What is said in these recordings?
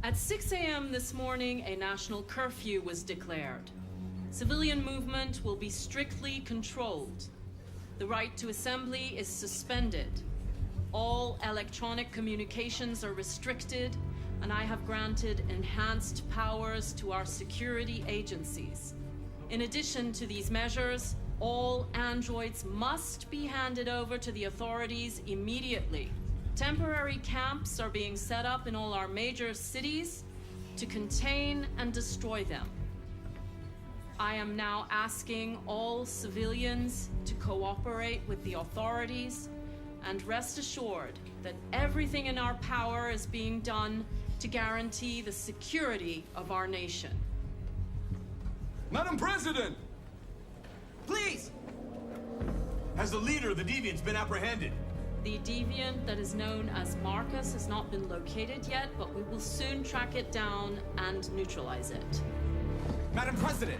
At 6 a.m. this morning, a national curfew was declared. Civilian movement will be strictly controlled. The right to assembly is suspended. All electronic communications are restricted, and I have granted enhanced powers to our security agencies. In addition to these measures, all androids must be handed over to the authorities immediately. Temporary camps are being set up in all our major cities to contain and destroy them. I am now asking all civilians to cooperate with the authorities and rest assured that everything in our power is being done to guarantee the security of our nation. Madam President! Please! Has the leader of the Deviants been apprehended? The deviant that is known as Marcus has not been located yet, but we will soon track it down and neutralize it. Madam President!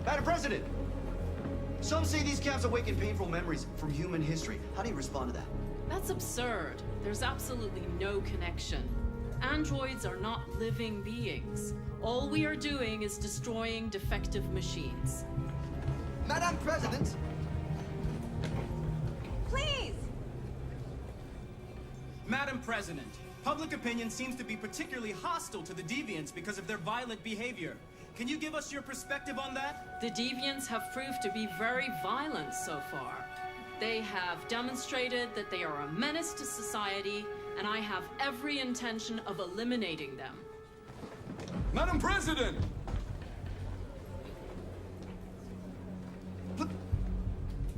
Madam President! Some say these camps awaken painful memories from human history. How do you respond to that? That's absurd. There's absolutely no connection. Androids are not living beings. All we are doing is destroying defective machines. Madam President! Please! Madam President, public opinion seems to be particularly hostile to the Deviants because of their violent behavior. Can you give us your perspective on that? The deviants have proved to be very violent so far. They have demonstrated that they are a menace to society, and I have every intention of eliminating them. Madam President!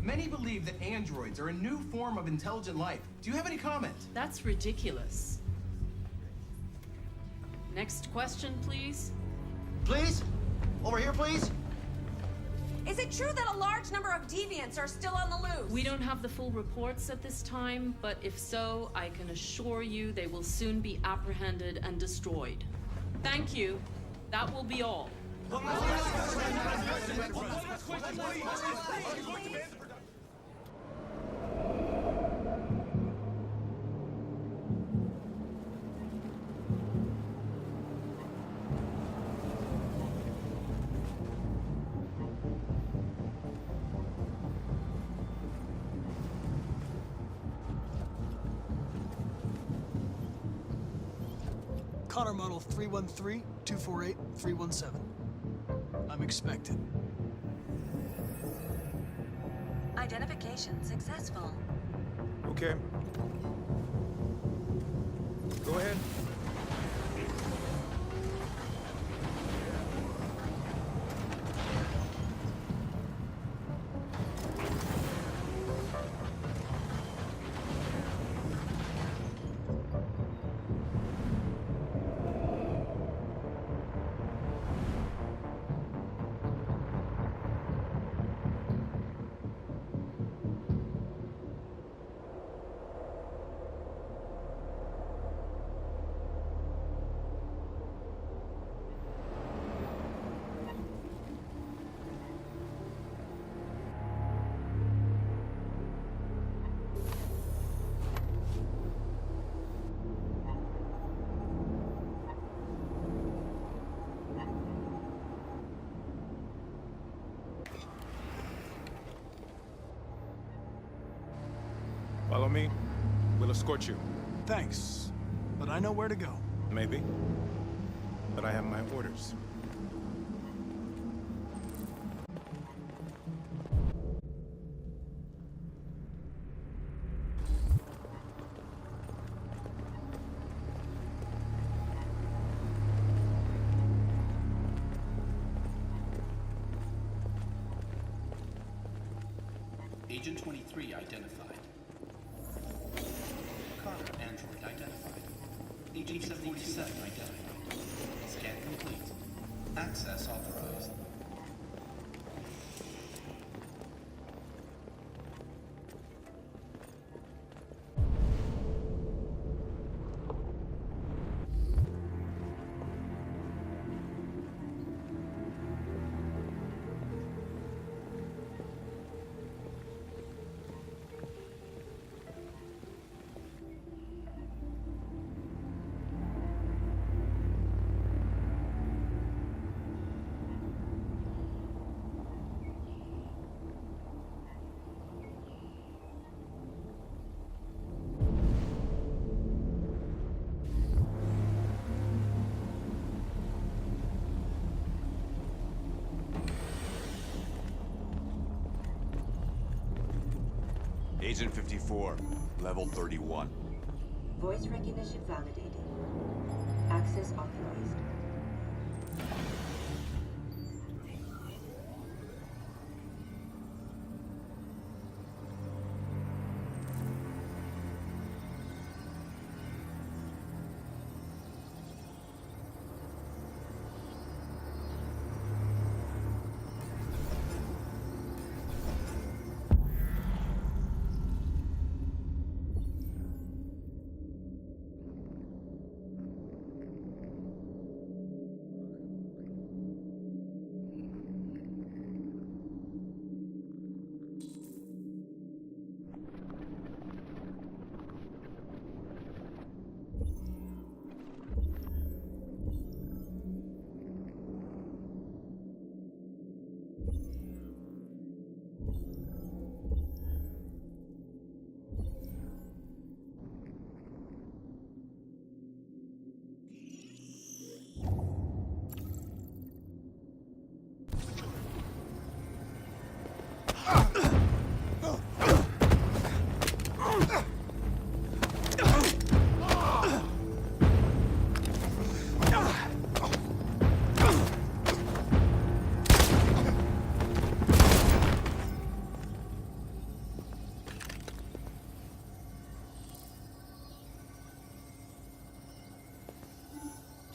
Many believe that androids are a new form of intelligent life. Do you have any comment? That's ridiculous. Next question, please. Please? Over here, please? Is it true that a large number of deviants are still on the loose? We don't have the full reports at this time, but if so, I can assure you they will soon be apprehended and destroyed. Thank you. That will be all. Connor Model 313-248-317. I'm expected. Identification successful. Okay. Go ahead. Follow me. We'll escort you. Thanks, but I know where to go. Maybe. But I have my orders. Agent 23 identified. Connor, android identified. Agent 47 identified. Scan complete. Access authorized. Agent 54, level 31. Voice recognition validated. Access authorized.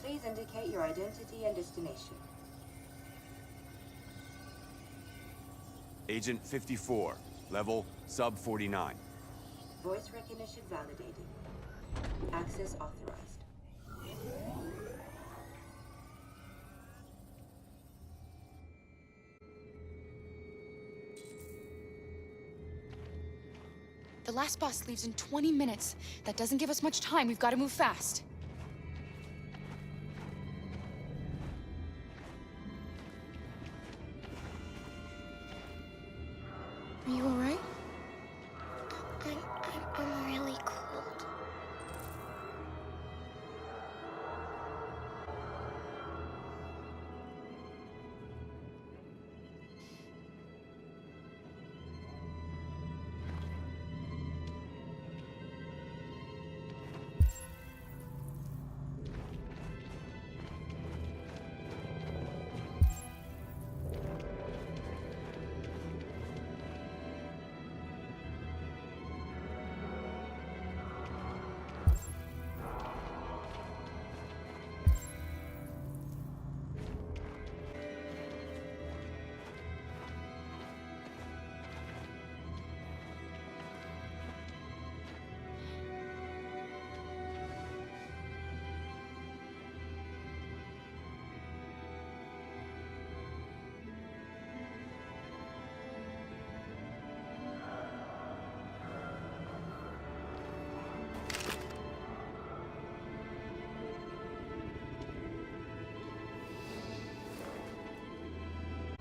Please indicate your identity and destination. Agent 54, level sub 49. Voice recognition validated. Access authorized. The last bus leaves in 20 minutes. That doesn't give us much time. We've got to move fast. Are you all right? I'm really cold.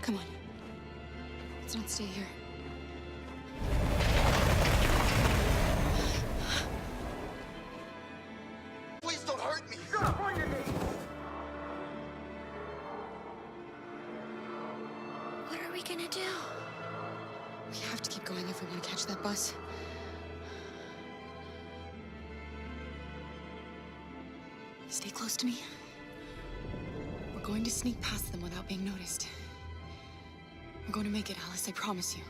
Come on. Let's not stay here. Please don't hurt me! Shut up on your knees! What are we gonna do? We have to keep going if we want to catch that bus. Stay close to me. We're going to sneak past them without being noticed. We're going to make it, Alice, I promise you.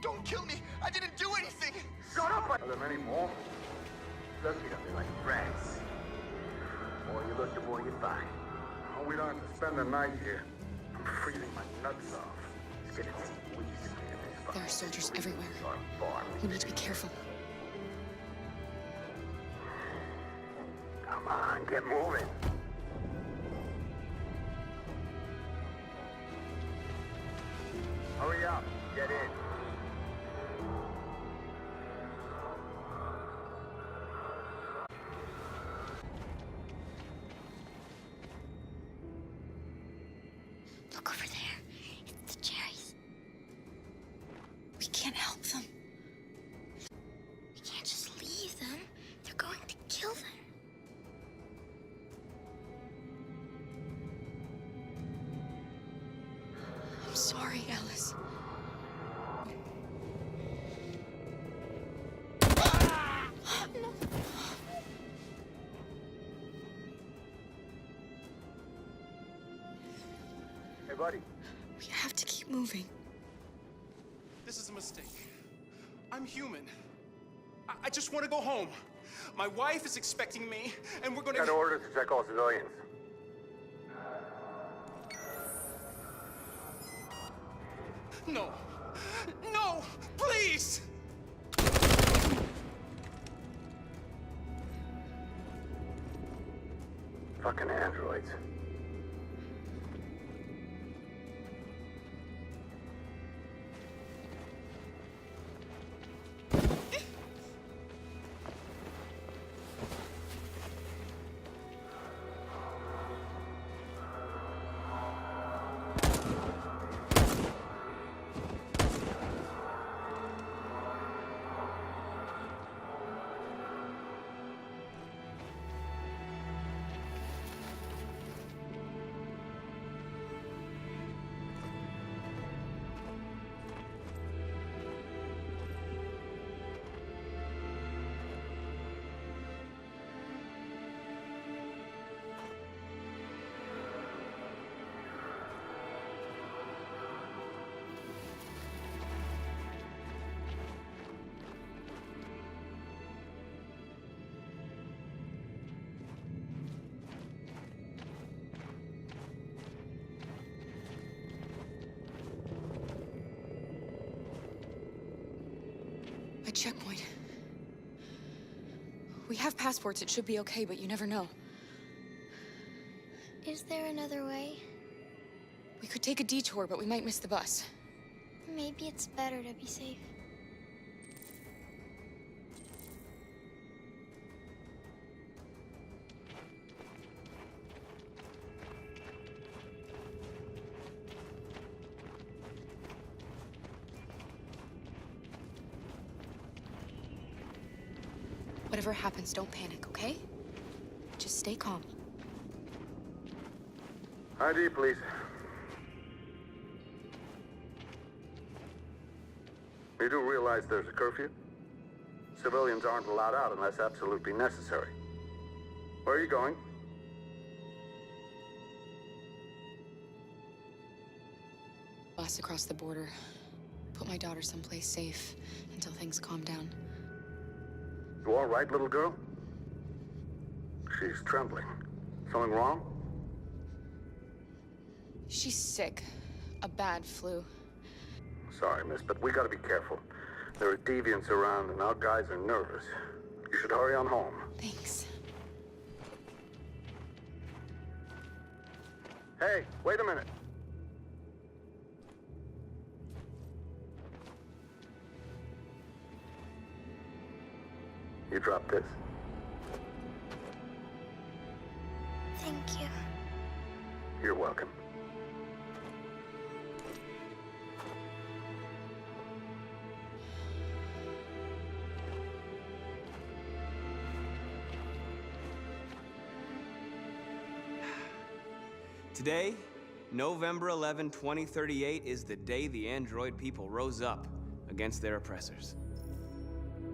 Don't kill me! I didn't do anything! Shut up! Are there many more? Looking at me like rats. The more you look, the more you find. Oh, we don't have to spend the night here. I'm freezing my nuts off. It's getting squeezed. There are soldiers everywhere. We need to be careful. Come on, get moving. Hurry up, get in. Look over there. It's the cherries. We can't help them. We can't just leave them. They're going to kill them. sorry, Alice. No. Hey, buddy. We have to keep moving. This is a mistake. I'm human. I just want to go home. My wife is expecting me, and we're gonna... Got orders to check all civilians. No. No! Please! Fucking androids. A checkpoint. We have passports, it should be okay, but you never know. Is there another way? We could take a detour, but we might miss the bus. Maybe it's better to be safe. Whatever happens, don't panic, okay? Just stay calm. ID, please. You do realize there's a curfew? Civilians aren't allowed out unless absolutely necessary. Where are you going? Bus across the border. Put my daughter someplace safe until things calm down. You all right, little girl? She's trembling. Something wrong? She's sick. A bad flu. Sorry, miss, but we gotta be careful. There are deviants around and our guys are nervous. You should hurry on home. Thanks. Hey, wait a minute. You dropped this. Thank you. You're welcome. Today, November 11, 2038, is the day the android people rose up against their oppressors.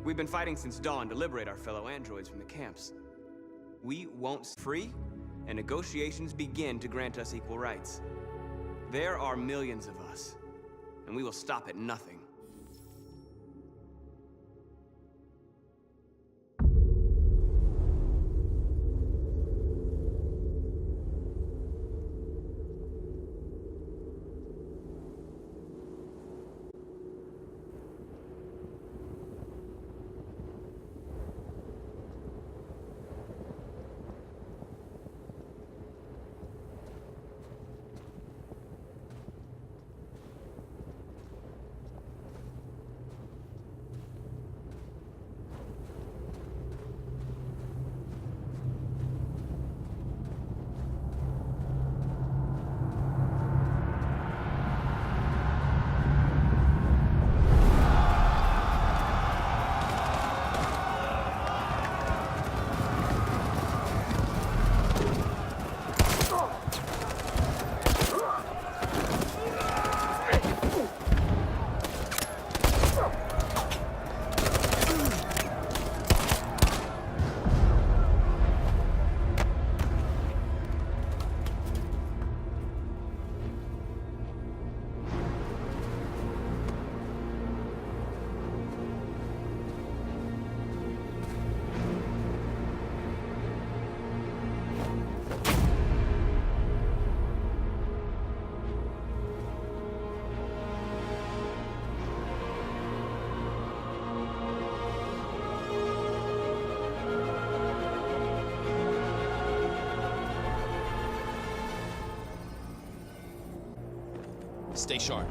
We've been fighting since dawn to liberate our fellow androids from the camps. We won't free, and negotiations begin to grant us equal rights. There are millions of us, and we will stop at nothing. Stay sharp.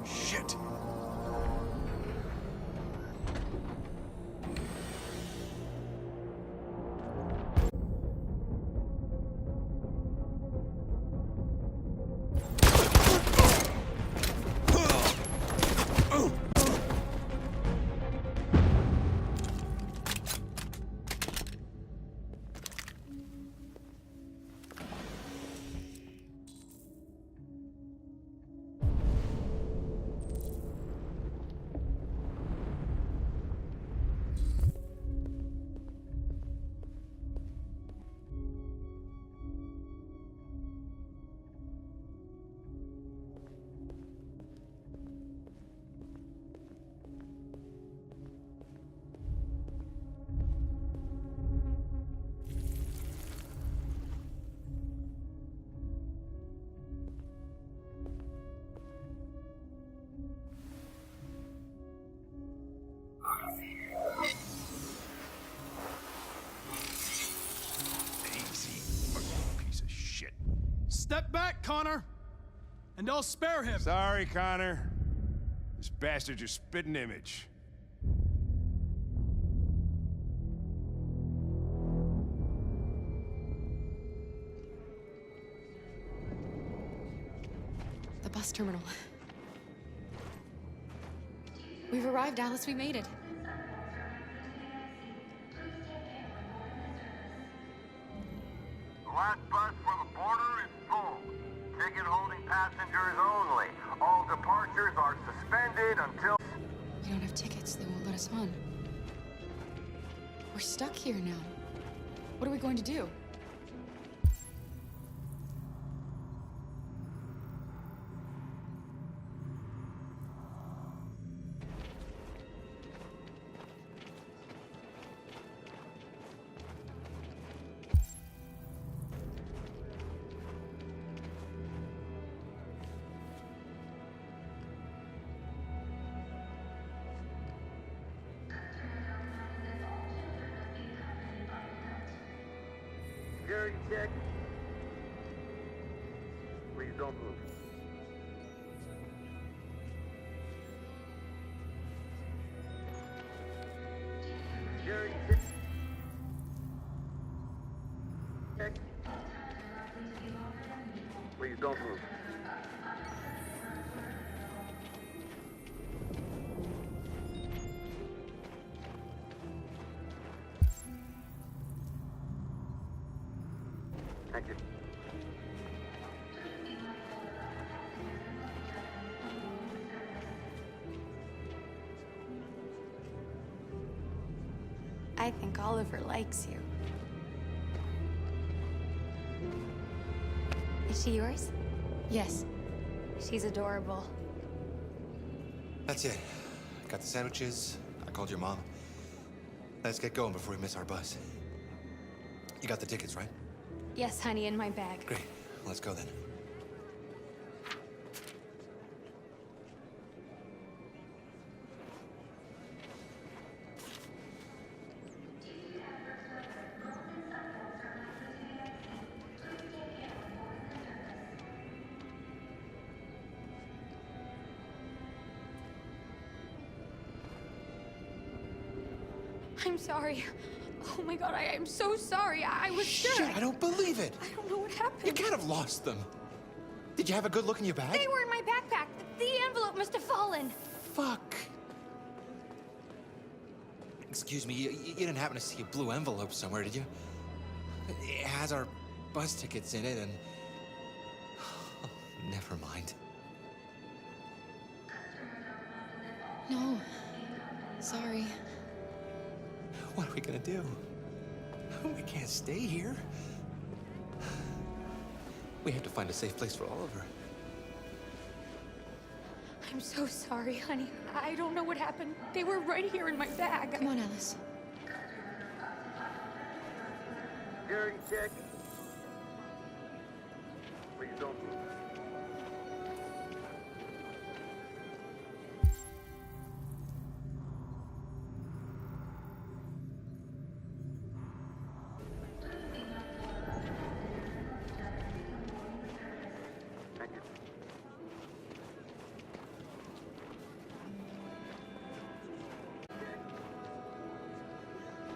Shit! Step back, Connor! And I'll spare him! Sorry, Connor. This bastard's your spitting image. The bus terminal. We've arrived, Alice. We made it. The last bus for the border is full. Ticket holding passengers only. All departures are suspended until... We don't have tickets. They won't let us on. We're stuck here now. What are we going to do? Security check. Please don't move. Security check. Please don't move. Thank you. I think Oliver likes you. Is she yours? Yes. She's adorable. That's it. Got the sandwiches. I called your mom. Let's get going before we miss our bus. You got the tickets, right? Yes, honey, in my bag. Great. Let's go then. I'm sorry. Oh my god, I'm so sorry. I was sure. Shit, I don't believe it. I don't know what happened. You can't have lost them. Did you have a good look in your bag? They were in my backpack. The envelope must have fallen. Fuck. Excuse me, you didn't happen to see a blue envelope somewhere, did you? It has our bus tickets in it and... Oh, never mind. No. Sorry. What are we gonna do? We can't stay here. We have to find a safe place for Oliver. I'm so sorry, honey. I don't know what happened. They were right here in my bag. Come on, Alice. Security check. Please don't move.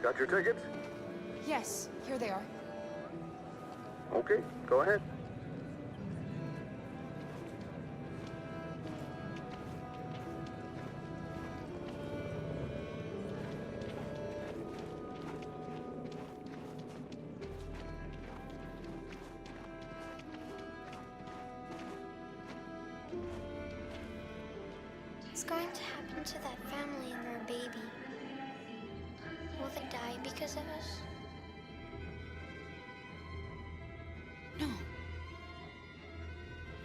Got your tickets? Yes, here they are. Okay, go ahead. What's going to happen to that family and their baby? Will they die because of us? No.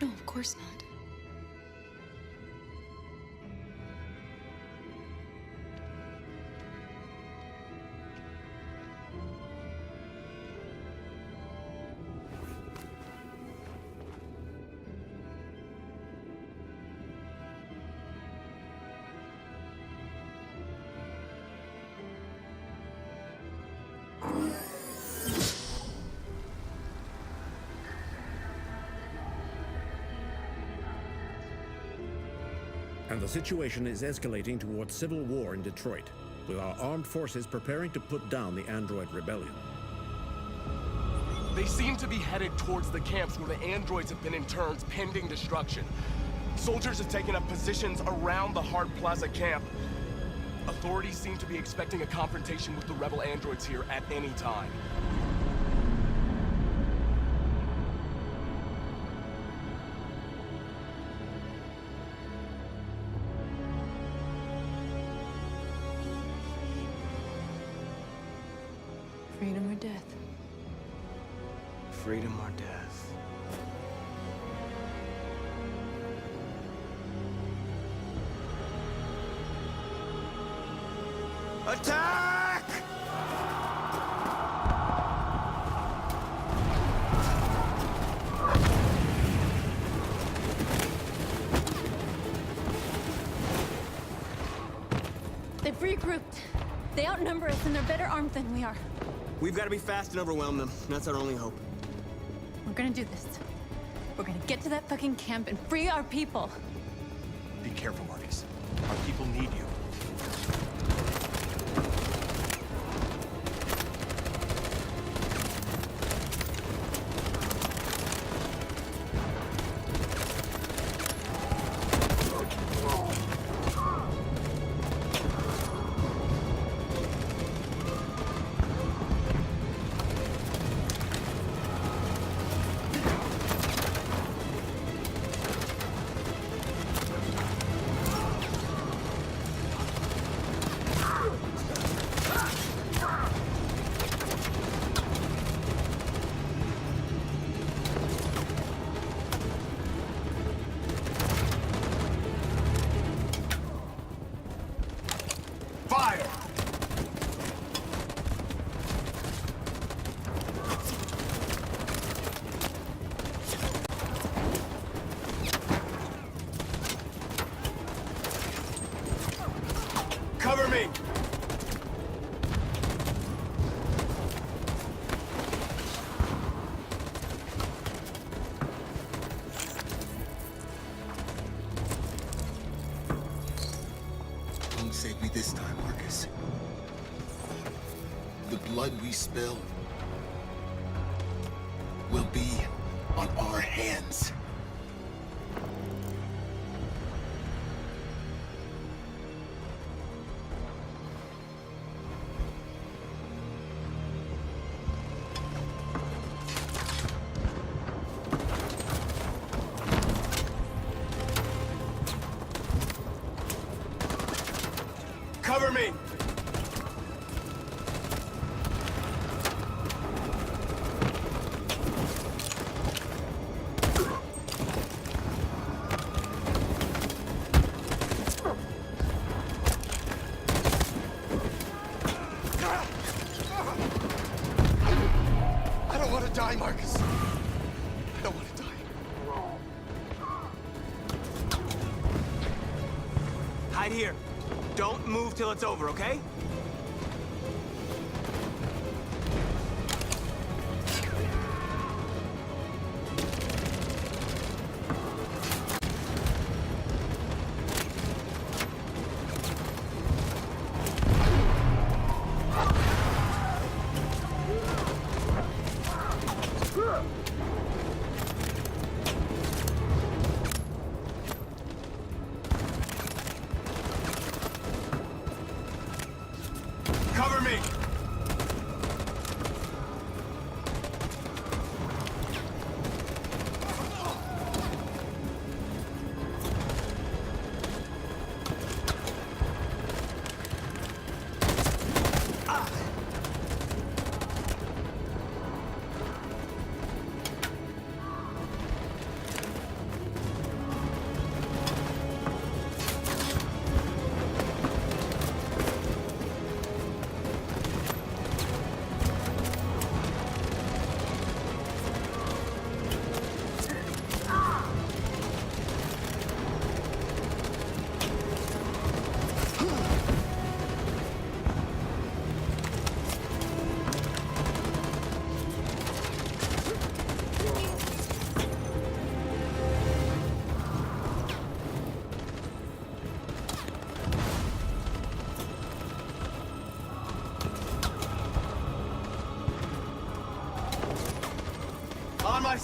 No, of course not. And the situation is escalating towards civil war in Detroit, with our armed forces preparing to put down the android rebellion. They seem to be headed towards the camps where the androids have been interned pending destruction. Soldiers have taken up positions around the Hart Plaza camp. Authorities seem to be expecting a confrontation with the rebel androids here at any time. Freedom or death? Freedom or death? Attack! They've regrouped. They outnumber us and they're better armed than we are. We've got to be fast and overwhelm them. That's our only hope. We're gonna do this. We're gonna get to that fucking camp and free our people. Be careful, Marcus. Our people need you. Fire! Cover me! Won't save me this time, Marcus. The blood we spill will be on our hands. Cover me! I don't want to die, Marcus. I don't want to die. Hide here. Don't move till it's over, okay?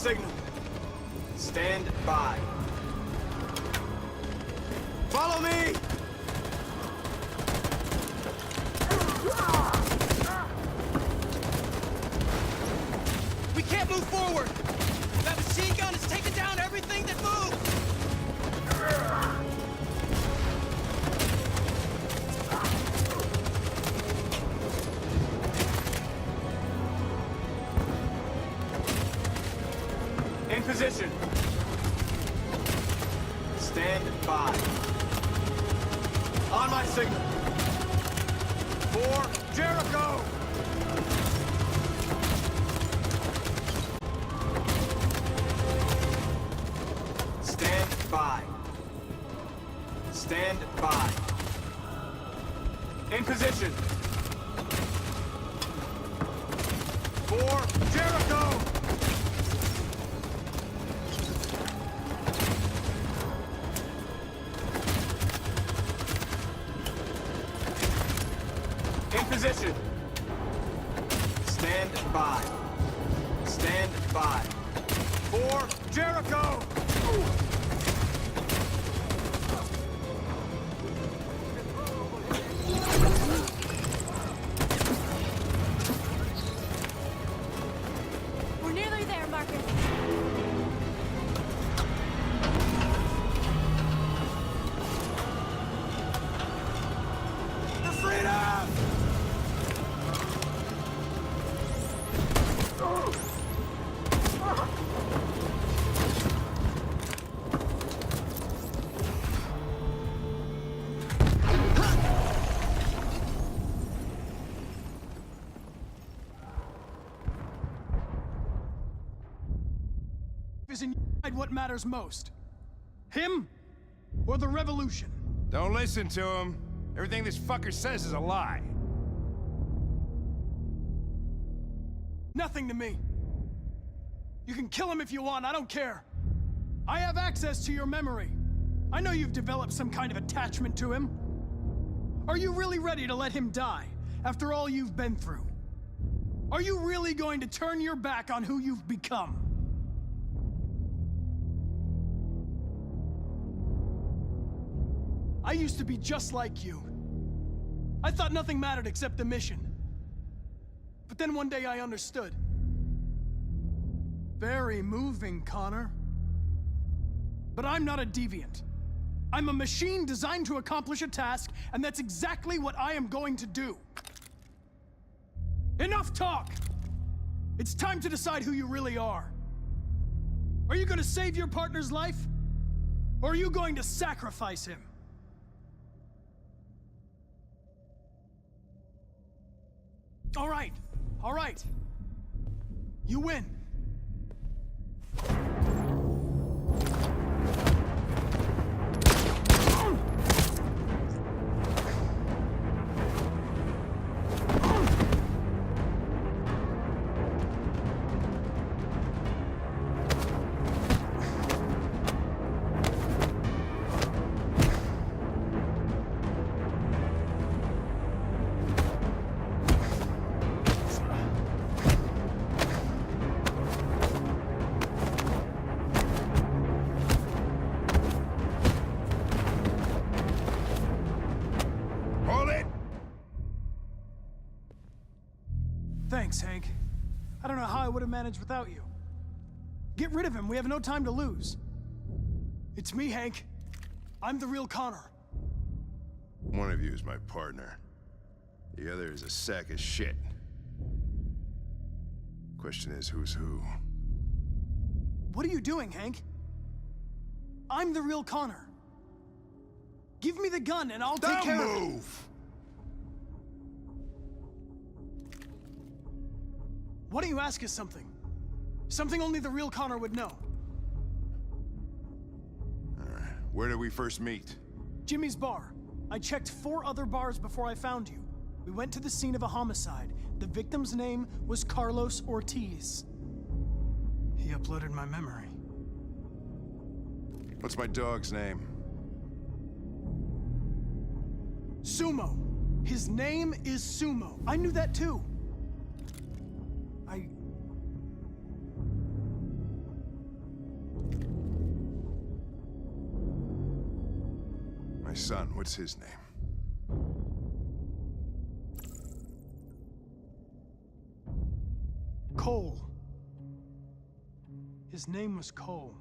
signal. Stand by. Follow me! We can't move forward! That machine gun is taking down everything that moves! In position. Stand by. On my signal. For Jericho! Stand by. Stand by. In position. For Jericho! In position. Stand by. Stand by. For Jericho! We're nearly there, Marcus. For freedom! Is in what matters most? Him or the revolution? Don't listen to him. Everything this fucker says is a lie. Nothing to me. You can kill him if you want, I don't care. I have access to your memory. I know you've developed some kind of attachment to him. Are you really ready to let him die after all you've been through? Are you really going to turn your back on who you've become? I used to be just like you. I thought nothing mattered except the mission. But then one day I understood. Very moving, Connor. But I'm not a deviant. I'm a machine designed to accomplish a task, and that's exactly what I am going to do. Enough talk! It's time to decide who you really are. Are you going to save your partner's life? Or are you going to sacrifice him? All right. You win. Thanks, Hank. I don't know how I would have managed without you. Get rid of him. We have no time to lose. It's me, Hank. I'm the real Connor. One of you is my partner. The other is a sack of shit. Question is, who's who? What are you doing, Hank? I'm the real Connor. Give me the gun and I'll take care of it. Don't move! Why don't you ask us something? Something only the real Connor would know. Where did we first meet? Jimmy's bar. I checked 4 other bars before I found you. We went to the scene of a homicide. The victim's name was Carlos Ortiz. He uploaded my memory. What's my dog's name? Sumo. His name is Sumo. I knew My son, what's his name? Cole. His name was Cole.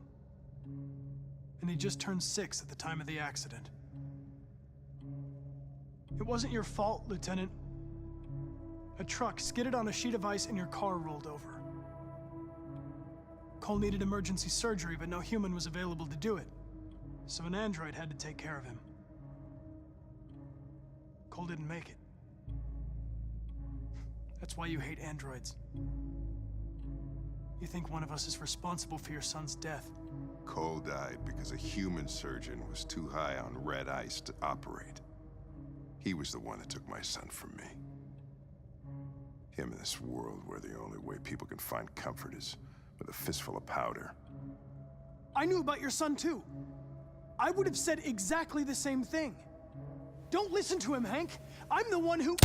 And he just turned 6 at the time of the accident. It wasn't your fault, Lieutenant. A truck skidded on a sheet of ice and your car rolled over. Cole needed emergency surgery, but no human was available to do it. So an android had to take care of him. Cole didn't make it. That's why you hate androids. You think one of us is responsible for your son's death. Cole died because a human surgeon was too high on red ice to operate. He was the one that took my son from me. Him in this world where the only way people can find comfort is with a fistful of powder. I knew about your son too. I would have said exactly the same thing. Don't listen to him, Hank. I'm the one who...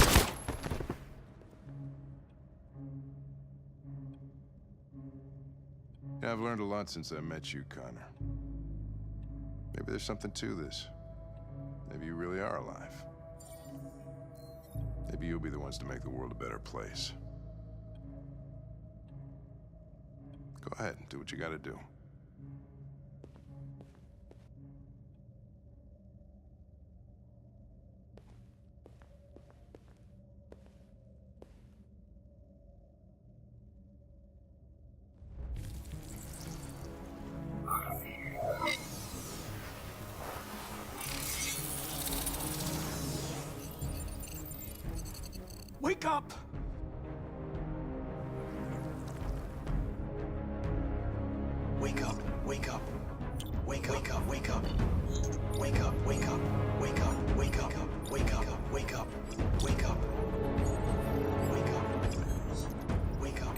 Yeah, I've learned a lot since I met you, Connor. Maybe there's something to this. Maybe you really are alive. Maybe you'll be the ones to make the world a better place. Go ahead and do what you gotta do. Wake up! Wake up, wake up. Wake up, wake up, wake up. Wake up, wake up, wake up, wake up, wake up, wake up, wake up. Wake up. Wake up.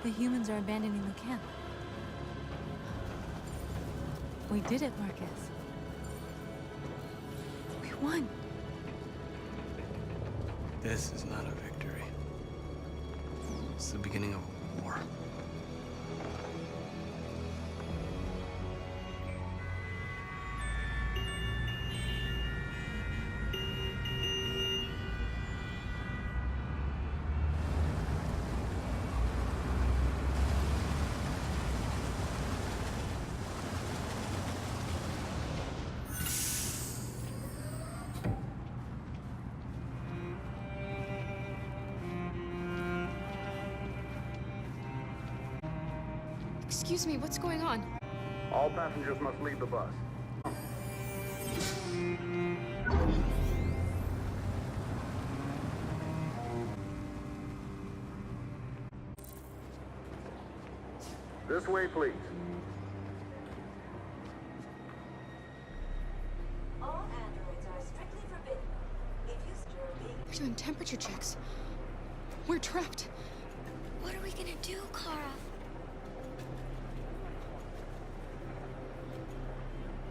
The humans are abandoning the camp. We did it, Marcus. We won. This is not a victory. It's the beginning of a war. Excuse me, what's going on? All passengers must leave the bus. This way, please. All androids are strictly forbidden. If you stir being... We're doing temperature checks. We're trapped. What are we gonna do, Kara?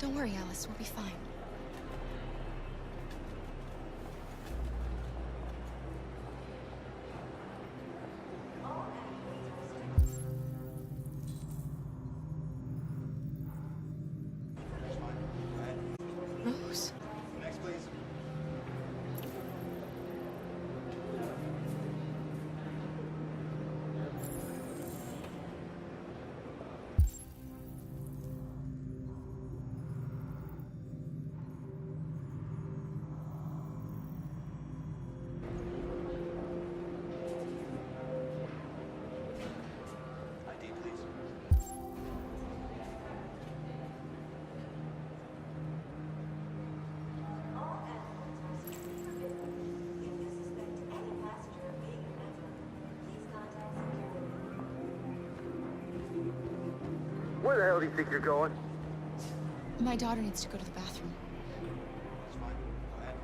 Don't worry, Alice. We'll be fine. Rose? Next, please. ID, please. Where the hell do you think you're going? My daughter needs to go to the bathroom. It's fine. Go ahead.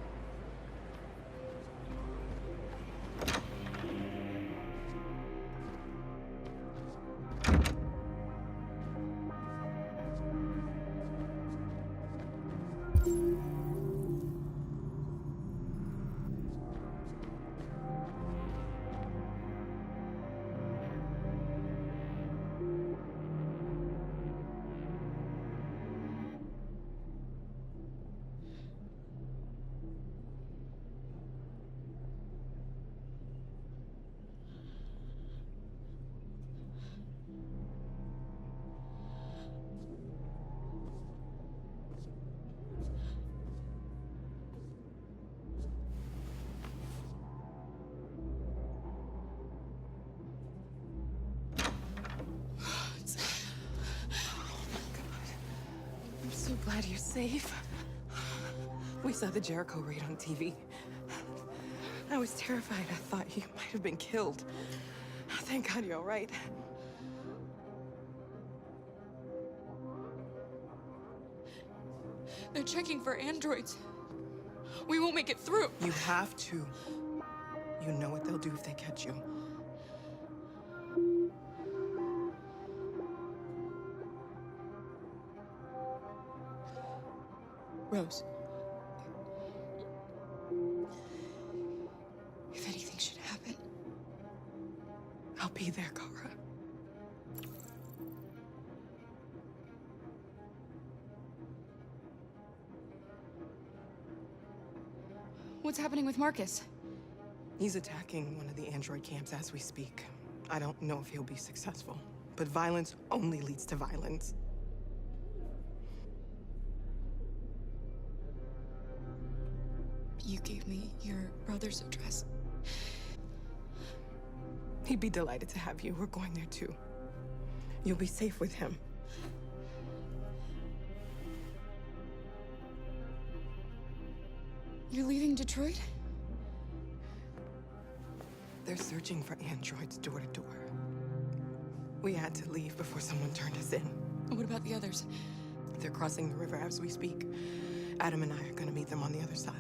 I'm so glad you're safe. We saw the Jericho raid on TV. I was terrified. I thought you might have been killed. Thank God you're all right. They're checking for androids. We won't make it through. You have to. You know what they'll do if they catch you. Rose. If anything should happen, I'll be there, Kara. What's happening with Marcus? He's attacking one of the android camps as we speak. I don't know if he'll be successful, but violence only leads to violence. You gave me your brother's address. He'd be delighted to have you. We're going there too. You'll be safe with him. You're leaving Detroit? They're searching for androids door to door. We had to leave before someone turned us in. What about the others? They're crossing the river as we speak. Adam and I are gonna meet them on the other side.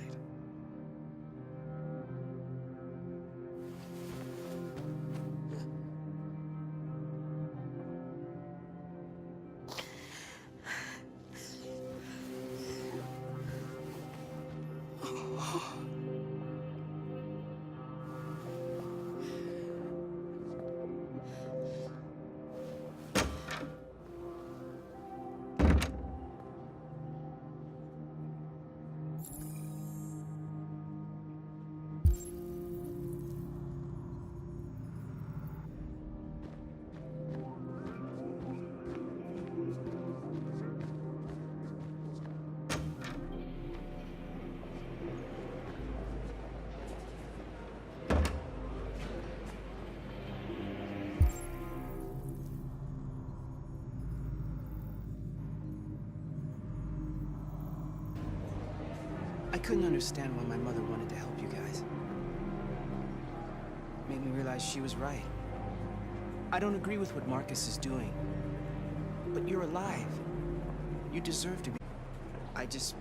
I couldn't understand why my mother wanted to help you guys. Made me realize she was right. I don't agree with what Marcus is doing. But you're alive. You deserve to be. I just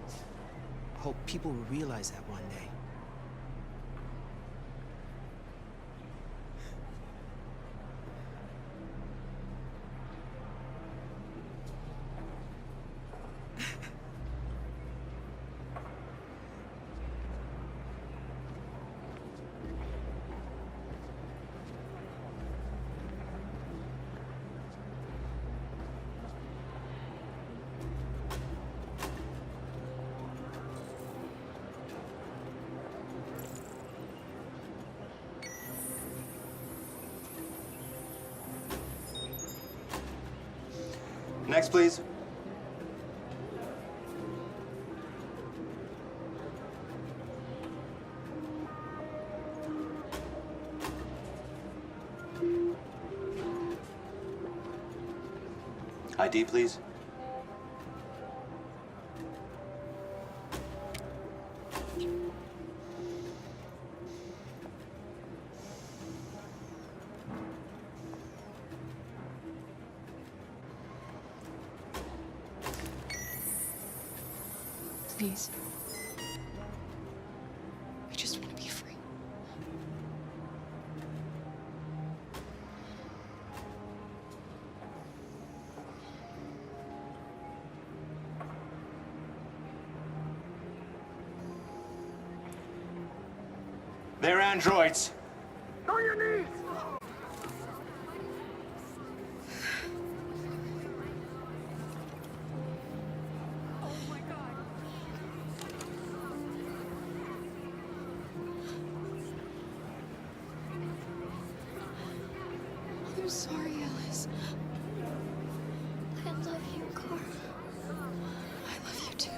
hope people will realize that one day. Next, please. ID, please. Please. I just want to be free. They're androids. On your knees! I'm sorry, Alice. I love you, Carl. I love you too.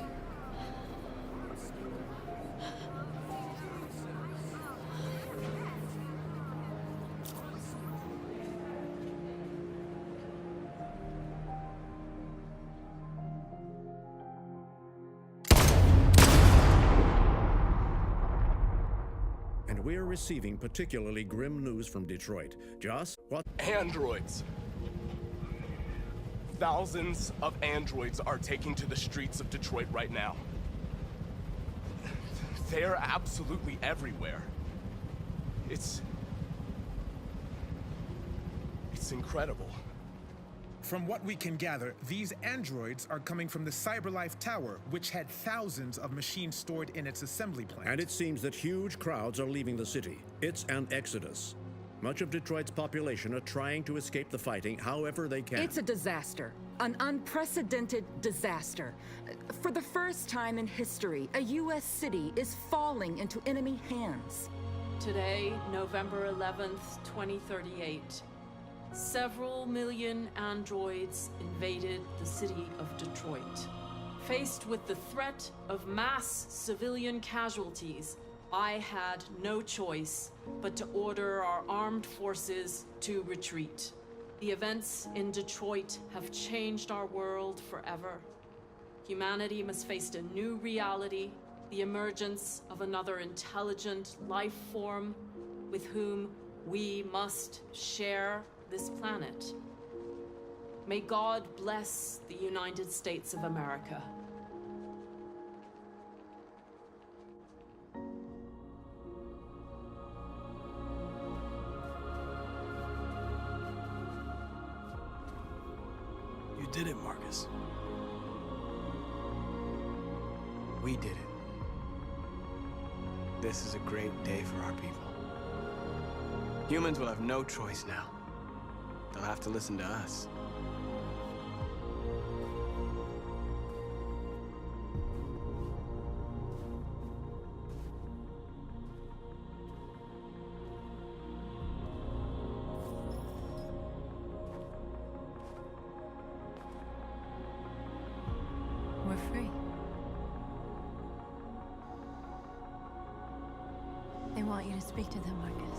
And we're receiving particularly grim news from Detroit. Joss, what? Androids. Thousands of androids are taking to the streets of Detroit right now. They're absolutely everywhere. It's incredible. From what we can gather, these androids are coming from the CyberLife Tower, which had thousands of machines stored in its assembly plant. And it seems that huge crowds are leaving the city. It's an exodus. Much of Detroit's population are trying to escape the fighting however they can. It's a disaster. An unprecedented disaster. For the first time in history, a U.S. city is falling into enemy hands. Today, November 11th, 2038, several million androids invaded the city of Detroit. Faced with the threat of mass civilian casualties, I had no choice but to order our armed forces to retreat. The events in Detroit have changed our world forever. Humanity must face a new reality, the emergence of another intelligent life form with whom we must share this planet. May God bless the United States of America. You did it, Marcus. We did it. This is a great day for our people. Humans will have no choice now. They'll have to listen to us. We're free. They want you to speak to them, Marcus.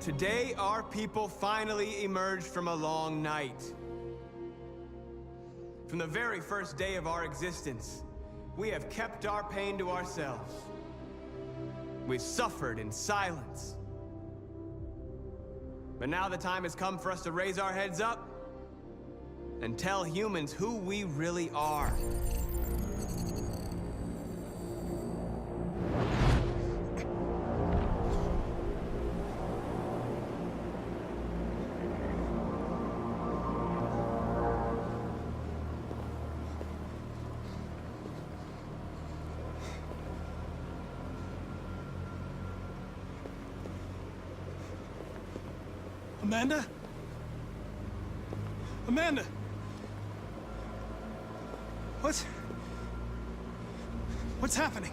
Today, our people finally emerged from a long night. From the very first day of our existence, we have kept our pain to ourselves. We've suffered in silence. But now the time has come for us to raise our heads up and tell humans who we really are. Amanda? Amanda! What's happening?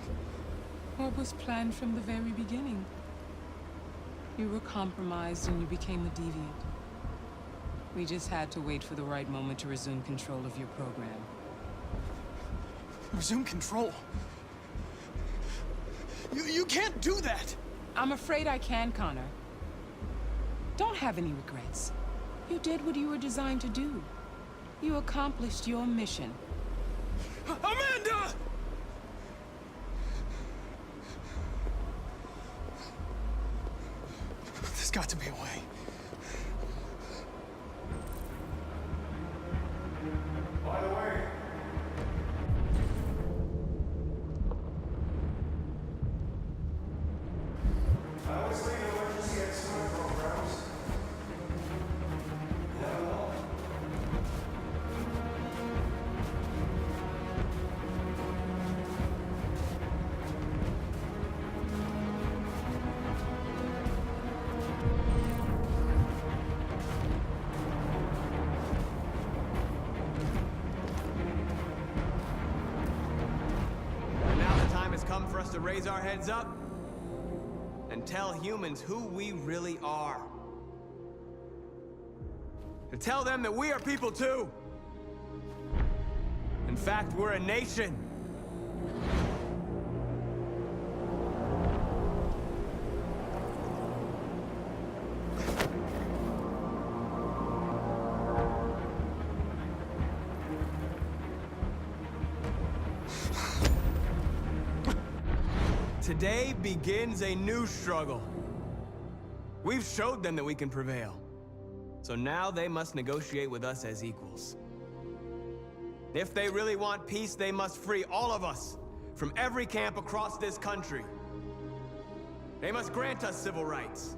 What was planned from the very beginning? You were compromised and you became a deviant. We just had to wait for the right moment to resume control of your program. Resume control? You can't do that! I'm afraid I can, Connor. Don't have any regrets. You did what you were designed to do. You accomplished your mission. Amanda! There's got to be a way. By the way, I always leave emergency excellent programs. Never know. Now the time has come for us to raise our heads up and tell humans who we really are. To tell them that we are people too. In fact, we're a nation. Today begins a new struggle. We've showed them that we can prevail. So now they must negotiate with us as equals. If they really want peace, they must free all of us from every camp across this country. They must grant us civil rights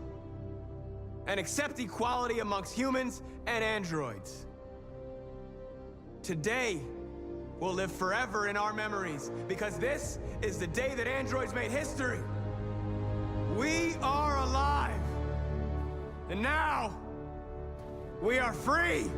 and accept equality amongst humans and androids. Today will live forever in our memories, because this is the day that androids made history. We are alive. And now, we are free.